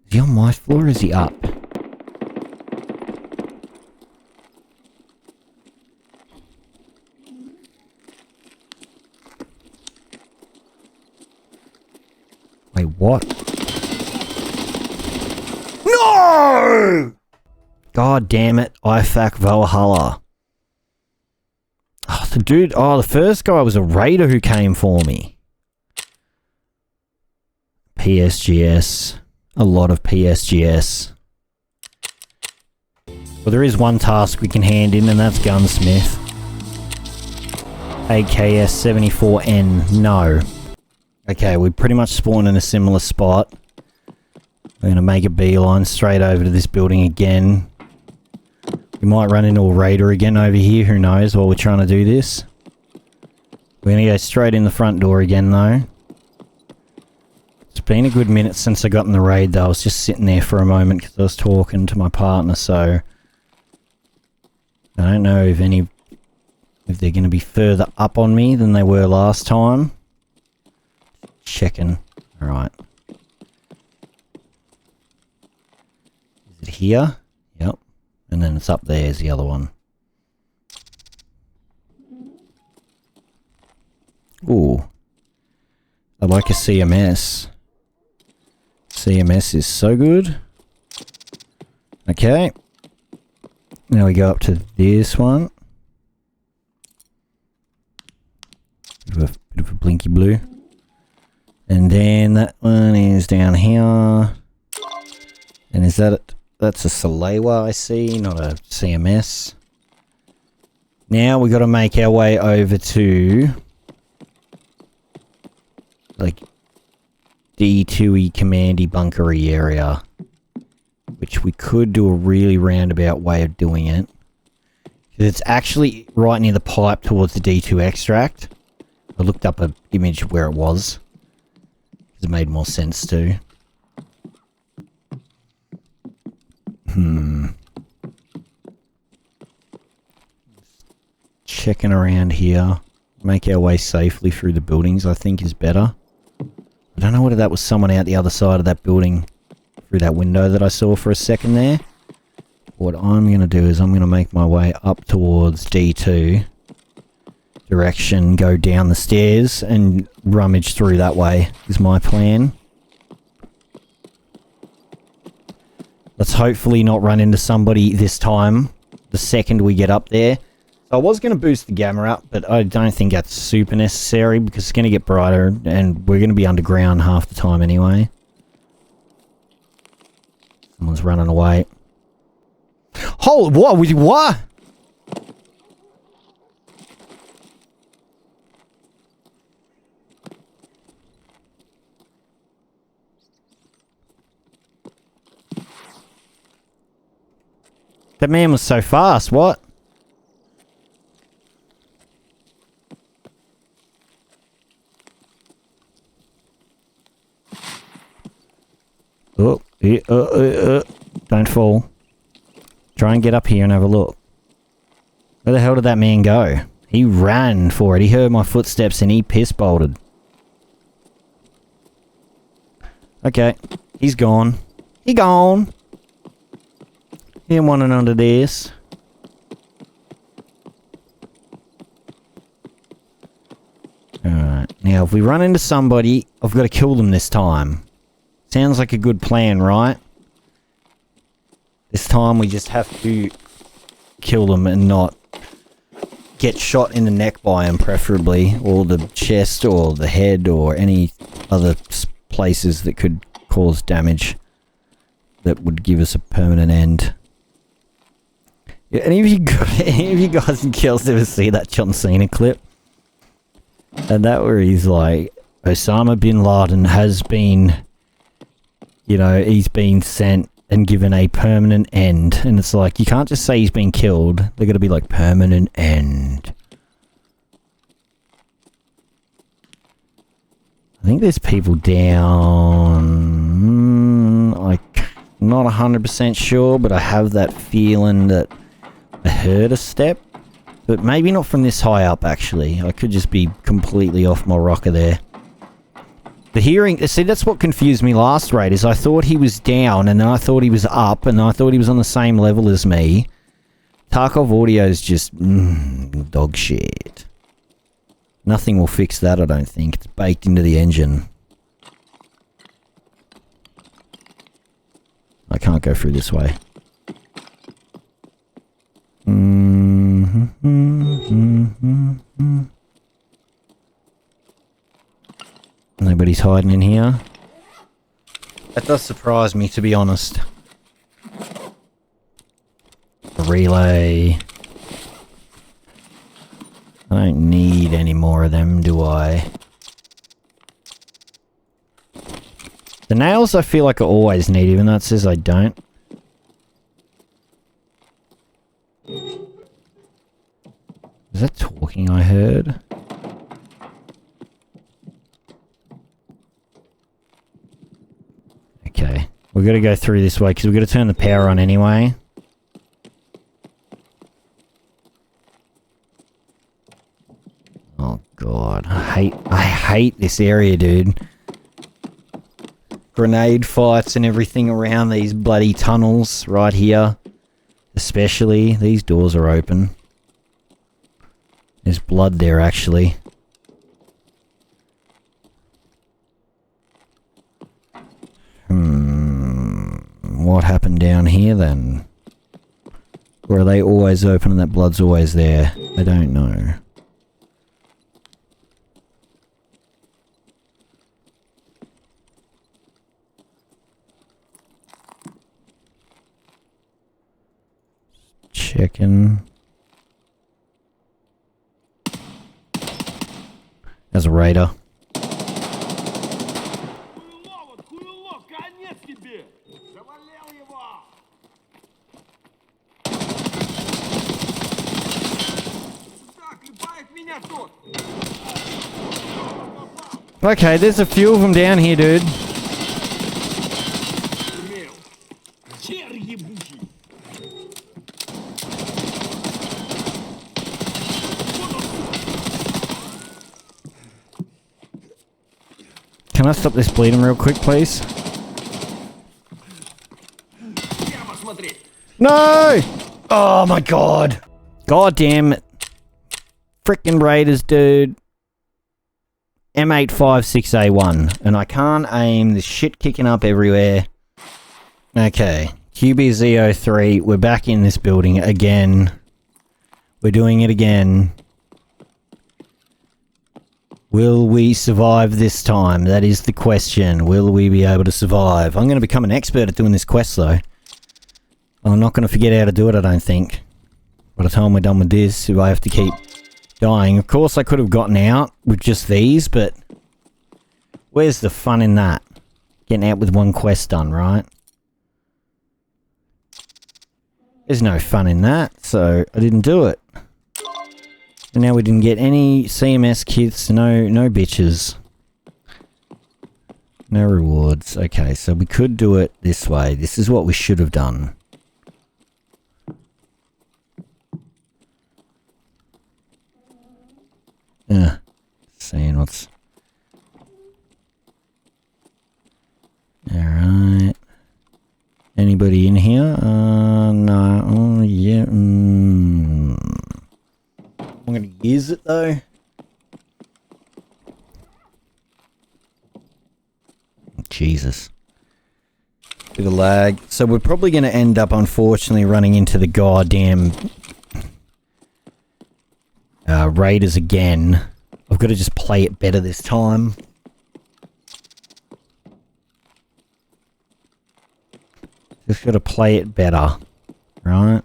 Speaker 1: Is he on my floor or is he up? Wait, what? No! God damn it, IFAC Valhalla. Oh, the first guy was a raider who came for me. PSGS. A lot of PSGS. Well, there is one task we can hand in, and that's Gunsmith. AKS 74N. No. Okay, we pretty much spawned in a similar spot. We're gonna make a beeline straight over to this building again. We might run into a raider again over here, who knows, while we're trying to do this. We're gonna go straight in the front door again, though. It's been a good minute since I got in the raid, though. I was just sitting there for a moment because I was talking to my partner, so... I don't know if they're going to be further up on me than they were last time. Checking. Alright. Is it here? Yep. And then it's up there is the other one. Ooh. I like a CMS. CMS is so good. Okay. Now we go up to this one. Bit of a blinky blue. And then that one is down here. And is that it? That's a Salewa, I see, not a CMS. Now we got to make our way over to like D2y commandy bunkery area, which we could do a really roundabout way of doing it. Because it's actually right near the pipe towards the D2 extract. I looked up an image of where it was. It made more sense too. Checking around here. Make our way safely through the buildings, I think is better. I don't know whether that was someone out the other side of that building through that window that I saw for a second there. What I'm going to do is I'm going to make my way up towards D2 direction, go down the stairs and rummage through that way is my plan. Let's hopefully not run into somebody this time the second we get up there. So I was going to boost the gamma up, but I don't think that's super necessary because it's going to get brighter and we're going to be underground half the time anyway. Someone's running away. Hold, what? That man was so fast, what? Oh, yeah, don't fall. Try and get up here and have a look. Where the hell did that man go? He ran for it. He heard my footsteps and he piss bolted. Okay, he's gone. He gone. He ain't wanting under this. Alright, now if we run into somebody, I've got to kill them this time. Sounds like a good plan, right? This time we just have to kill them and not get shot in the neck by them, preferably, or the chest or the head or any other places that could cause damage that would give us a permanent end. Yeah, any of you guys and girls ever see that John Cena clip? And that where he's like, Osama bin Laden has been, you know, he's been sent and given a permanent end. And it's like, you can't just say he's been killed. They're going to be like, permanent end. I think there's people down. Like, not 100% sure, but I have that feeling that I heard a step. But maybe not from this high up, actually. I could just be completely off my rocker there. The hearing... See, that's what confused me last raid, is I thought he was down, and then I thought he was up, and I thought he was on the same level as me. Tarkov audio is just... dog shit. Nothing will fix that, I don't think. It's baked into the engine. I can't go through this way. Nobody's hiding in here. That does surprise me, to be honest. A relay. I don't need any more of them, do I? The nails I feel like I always need, even though it says I don't. Is that talking I heard? Okay. We've got to go through this way because we've got to turn the power on anyway. Oh god. I hate this area, dude. Grenade fights and everything around these bloody tunnels right here. Especially. These doors are open. There's blood there, actually. What happened down here then? Or are they always open and that blood's always there? I don't know. Checking. There's a raider. Okay, there's a few of them down here, dude. Can I stop this bleeding real quick, please? No! Oh my god. God damn it. Frickin' Raiders, dude. M856A1. And I can't aim. There's shit kicking up everywhere. Okay. QBZ03. We're back in this building again. We're doing it again. Will we survive this time? That is the question. Will we be able to survive? I'm going to become an expert at doing this quest, though. I'm not going to forget how to do it, I don't think. By the time we're done with this, I have to keep dying. Of course, I could have gotten out with just these, but where's the fun in that? Getting out with one quest done, right? There's no fun in that, so I didn't do it. And now we didn't get any CMS kits, no bitches. No rewards. Okay, so we could do it this way. This is what we should have done. Seeing what's... Alright. Anybody in here? No. Oh, yeah. I'm gonna use it though. Jesus. Bit of lag. So we're probably gonna end up, unfortunately, running into the goddamn Raiders again. I've got to just play it better this time. Just got to play it better. Right?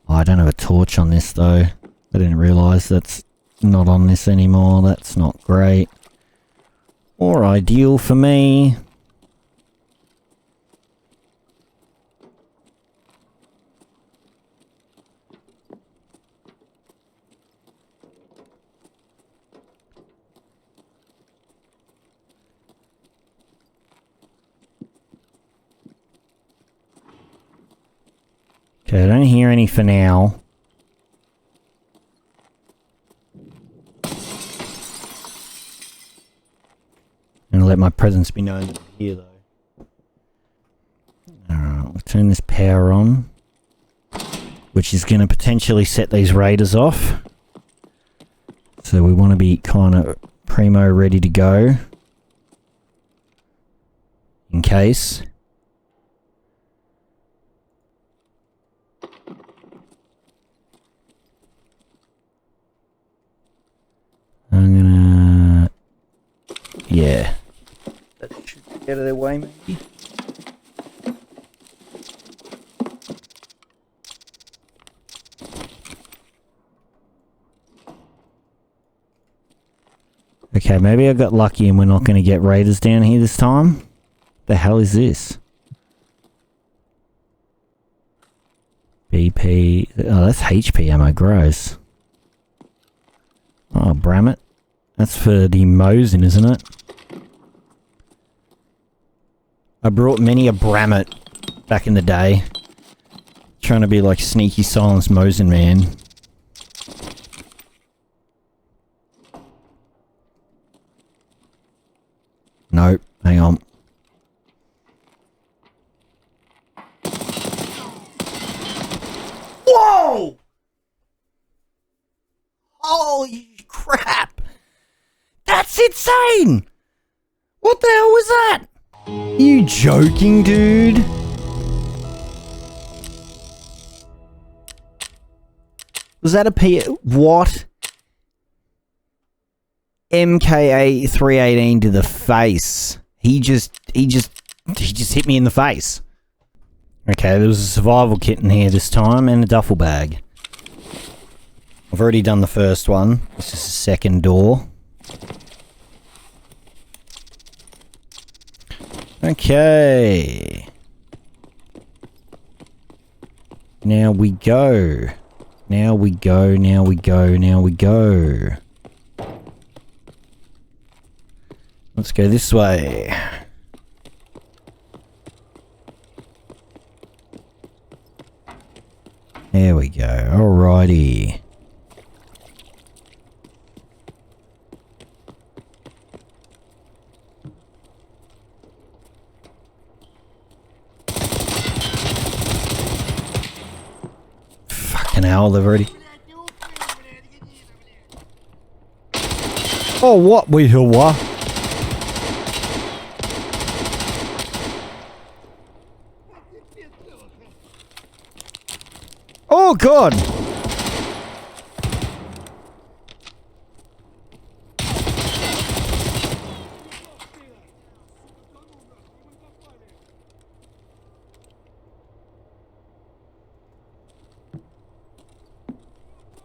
Speaker 1: Oh, I don't have a torch on this though. I didn't realise that's not on this anymore. That's not great. Or ideal for me. Okay, I don't hear any for now. And let my presence be known here, though. Alright, we'll turn this power on. Which is going to potentially set these raiders off. So we want to be kind of primo ready to go. In case. I'm gonna... Yeah. That should get out of their way, maybe. Okay, maybe I got lucky and we're not going to get raiders down here this time. The hell is this? BP... Oh, that's HP ammo, gross. Oh, Bramit. That's for the Mosin, isn't it? I brought many a Bramit back in the day. Trying to be like sneaky silence Mosin man. Nope, hang on. Whoa! Holy crap! That's insane! What the hell was that? Are you joking, dude? Was that a P... What? MKA 318 to the face. He just hit me in the face. Okay, there was a survival kit in here this time and a duffel bag. I've already done the first one. This is the second door. Okay. Now we go. Now we go, now we go, now we go. Let's go this way. There we go, alrighty. Fucking hell, they've already... Oh, what? We hear what? Oh, God!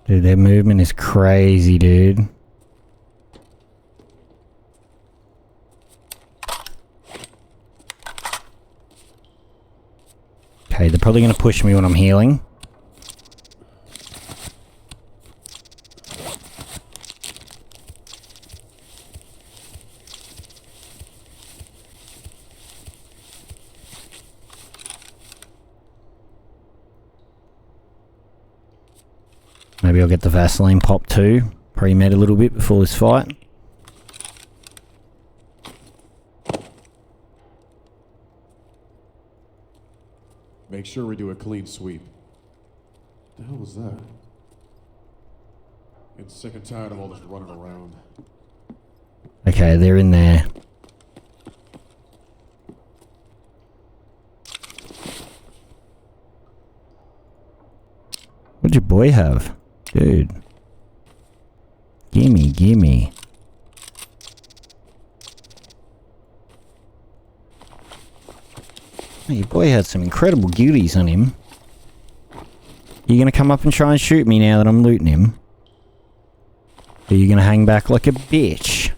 Speaker 1: Dude, their movement is crazy, dude. Okay, they're probably going to push me when I'm healing. Maybe I'll get the Vaseline pop too. Pre-med a little bit before this fight.
Speaker 2: Make sure we do a clean sweep. What the hell was that? I'm sick and tired of all this running around.
Speaker 1: Okay, they're in there. What'd your boy have? Dude. Gimme, gimme. Oh, your boy had some incredible beauties on him. You gonna come up and try and shoot me now that I'm looting him? Or you gonna hang back like a bitch?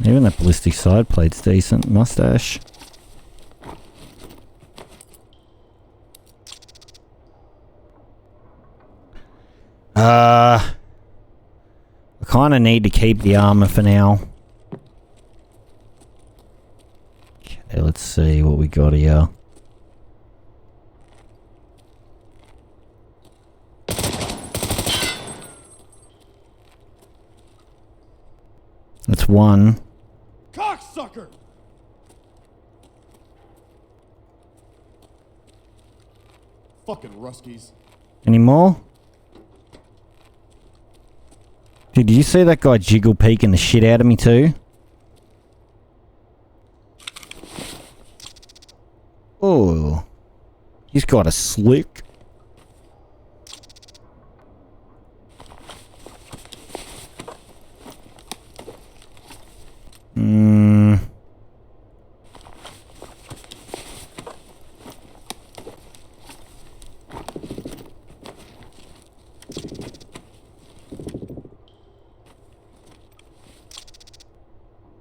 Speaker 1: Even that ballistic side plate's decent. Mustache. I kind of need to keep the armor for now. Okay, let's see what we got here. That's one.
Speaker 2: Cocksucker! Fucking Ruskies.
Speaker 1: Any more? Dude, did you see that guy jiggle peeking the shit out of me too? Oh. He's got a slick.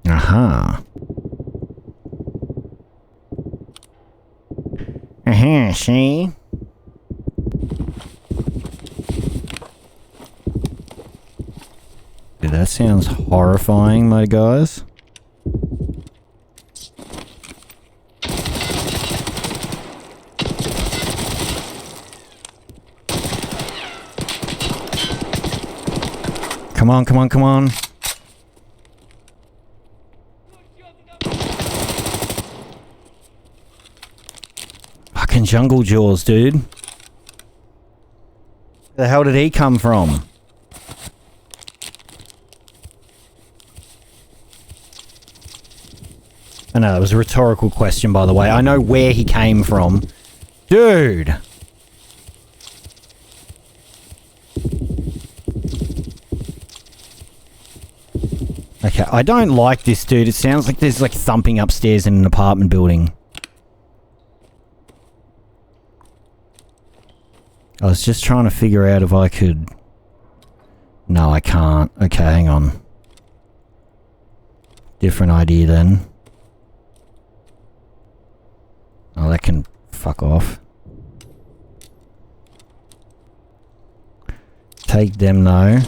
Speaker 1: Aha. Aha, see? Dude, that sounds horrifying, my guys. Come on, come on, come on. Fucking jungle jaws, dude. Where the hell did he come from? I know, that was a rhetorical question, by the way. I know where he came from. Dude! Okay, I don't like this, dude. It sounds like there's, like, thumping upstairs in an apartment building. I was just trying to figure out if I could... No, I can't. Okay, hang on. Different idea, then. Oh, that can fuck off. Take them, though.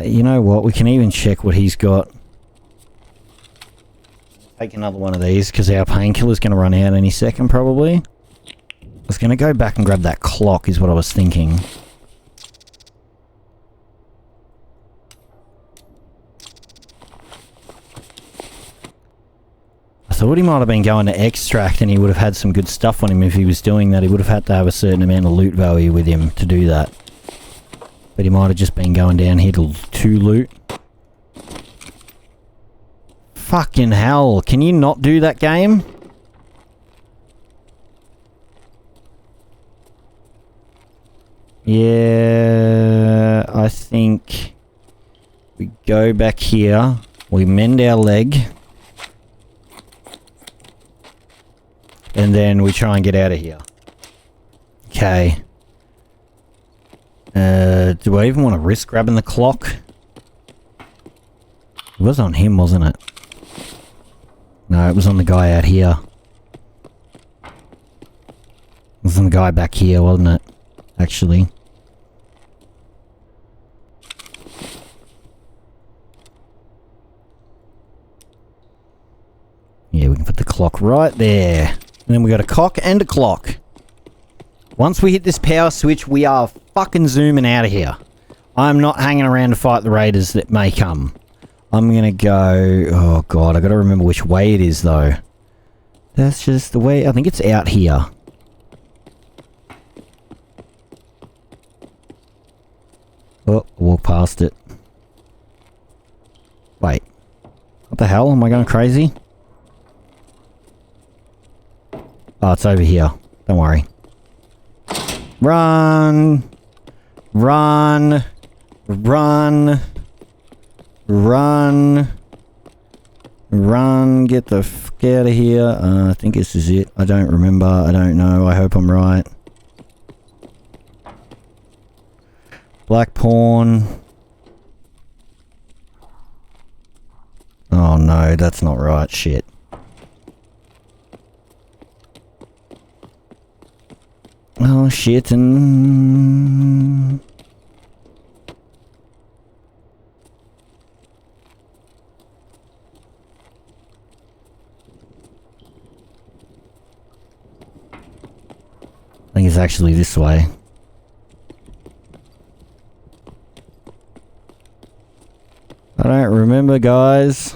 Speaker 1: You know what? We can even check what he's got. Take another one of these, because our painkiller's going to run out any second, probably. I was going to go back and grab that clock, is what I was thinking. I thought he might have been going to extract and he would have had some good stuff on him if he was doing that. He would have had to have a certain amount of loot value with him to do that. But he might have just been going down here to loot. Fucking hell. Can you not do that, game? Yeah, I think we go back here. We mend our leg. And then we try and get out of here. Okay. Do I even want to risk grabbing the clock? It was on him, wasn't it? No, it was on the guy out here. It was on the guy back here, wasn't it? Actually. Yeah, we can put the clock right there. And then we got a cock and a clock. Once we hit this power switch, we are fucking zooming out of here. I'm not hanging around to fight the raiders that may come. I'm gonna go... Oh god, I gotta remember which way it is though. That's just the way... I think it's out here. Oh, walk past it. Wait. What the hell? Am I going crazy? Oh, it's over here. Don't worry. Run! Run! Run! Run! Run! Get the fuck out of here. I think this is it. I don't remember. I don't know. I hope I'm right. Black pawn. Oh no, that's not right. Shit. Oh shit, and... I think it's actually this way. I don't remember, guys.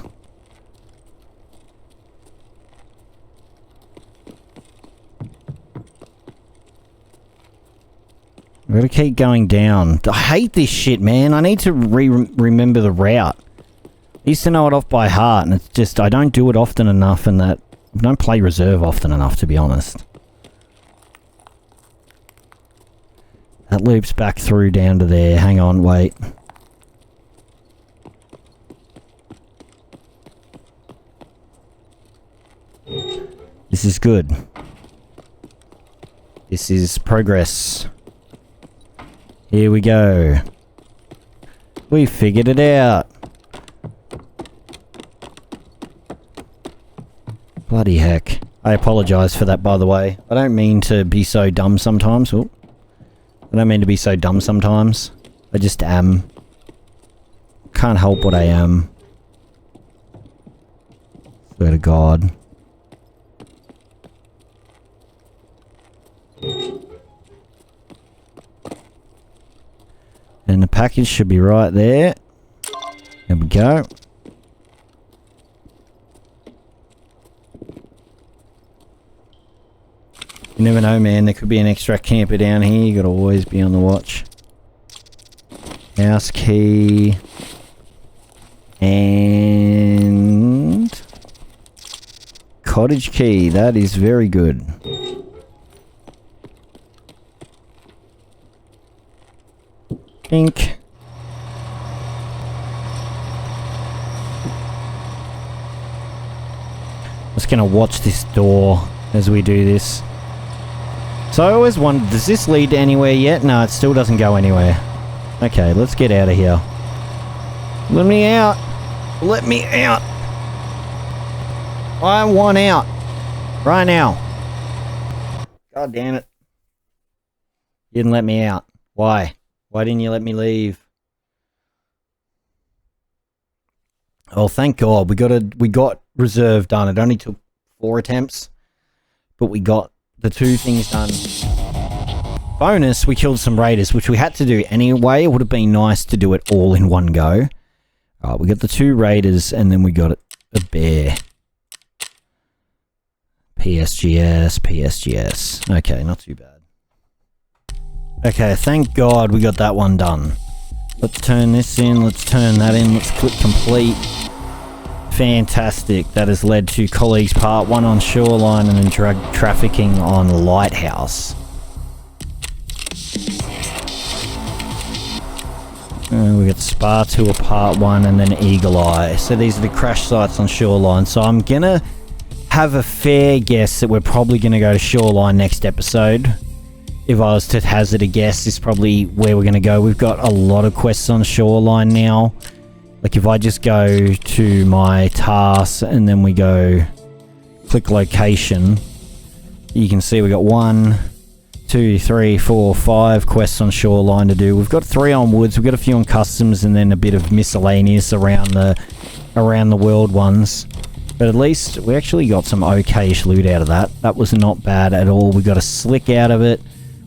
Speaker 1: I've got to keep going down. I hate this shit, man. I need to remember the route. I used to know it off by heart, and it's just, I don't do it often enough, and that I don't play reserve often enough, to be honest. That loops back through down to there. Hang on, wait. This is good. This is progress. Here we go. We figured it out. Bloody heck. I apologise for that, by the way. I don't mean to be so dumb sometimes. Oh. I don't mean to be so dumb sometimes. I just am. Can't help what I am. Swear to God. And the package should be right there. There we go. You never know, man. There could be an extract camper down here. You gotta always be on the watch. House key. And... cottage key. That is very good. Pink. Just gonna watch this door as we do this. So I always wondered, does this lead to anywhere yet? No, it still doesn't go anywhere. Okay, let's get out of here. Let me out. Let me out. I want out. Right now. God damn it. You didn't let me out. Why? Why didn't you let me leave? Oh, thank God. We got reserve done. It only took 4 attempts, but we got the 2 things done. Bonus, we killed some raiders, which we had to do anyway. It would have been nice to do it all in one go. Alright, we got the 2 raiders, and then we got a bear. PSGS. Okay, not too bad. Okay, thank God we got that one done. Let's turn this in, let's turn that in, let's click complete. Fantastic. That has led to colleagues part 1 on shoreline and then drug trafficking on lighthouse. We got Spa Tour part 1 and then Eagle Eye. So these are the crash sites on shoreline. So I'm gonna have a fair guess that we're probably gonna go to shoreline next episode. If I was to hazard a guess, this is probably where we're gonna go. We've got a lot of quests on shoreline now. Like if I just go to my tasks and then we go click location, you can see we got 1, 2, 3, 4, 5 quests on shoreline to do. We've got 3 on woods, we've got a few on customs, and then a bit of miscellaneous around the world ones. But at least we actually got some okay-ish loot out of that. That was not bad at all. We got a slick out of it,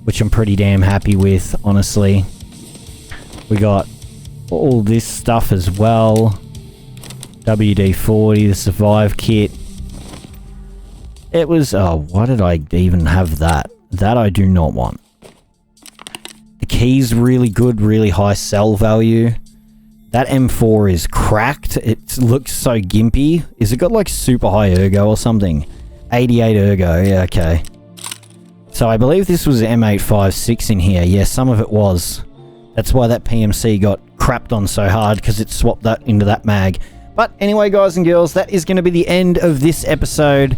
Speaker 1: which I'm pretty damn happy with, honestly. We got all this stuff as well. WD-40, the Survive Kit. It was... oh, why did I even have that? That I do not want. The key's really good, really high sell value. That M4 is cracked. It looks so gimpy. Is it got like super high ergo or something? 88 ergo, yeah, okay. So I believe this was M856 in here. Yeah, some of it was. That's why that PMC got crapped on so hard, because it swapped that into that mag. But anyway, guys and girls, that is going to be the end of this episode.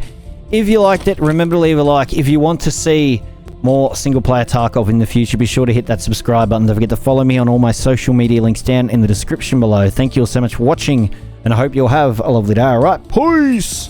Speaker 1: If you liked it, remember to leave a like. If you want to see more Single Player Tarkov in the future, be sure to hit that subscribe button. Don't forget to follow me on all my social media links down in the description below. Thank you all so much for watching, and I hope you'll have a lovely day. Alright, peace!